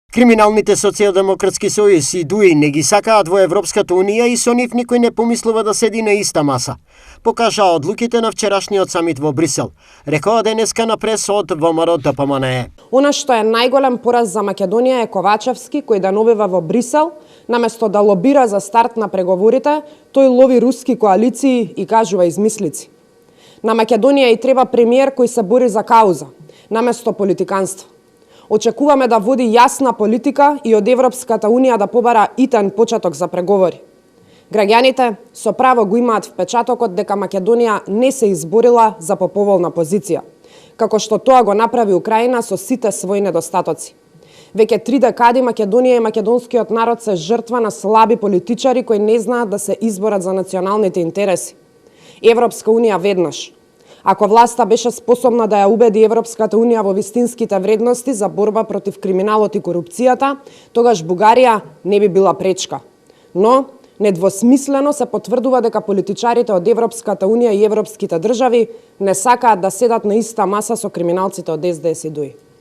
Криминалните социјалдемократски сојузи и ДУИ не ги сакаат во Европската Унија и со нив никој не помислува да седи на иста маса. Покажаа одлуките на вчерашниот самит во Брисел, рекоа денеска на прес од ВМРО-ДПМНЕ. Она што е најголем пораз за Македонија е Ковачевски, кој денобива во Брисел, наместо да лобира за старт на преговорите, тој лови руски коалиции и кажува измислици. На Македонија и треба премиер кој се бори за кауза, наместо политиканство. Очекуваме да води јасна политика и од Европската Унија да побара итен почеток за преговори. Граѓаните со право го имаат впечатокот дека Македонија не се изборила за поповолна позиција, како што тоа го направи Украина со сите своји недостатоци. Веќе 3 декади Македонија и македонскиот народ се жртва на слаби политичари кои не знаат да се изборат за националните интереси. Европска Унија веднаш. Ако власта беше способна да ја убеди Европската Унија во вистинските вредности за борба против криминалот и корупцијата, тогаш Бугарија не би била пречка. Но недвосмислено се потврдува дека политичарите од Европската Унија и европските држави не сакаат да седат на иста маса со криминалците од СДС и ДУИ.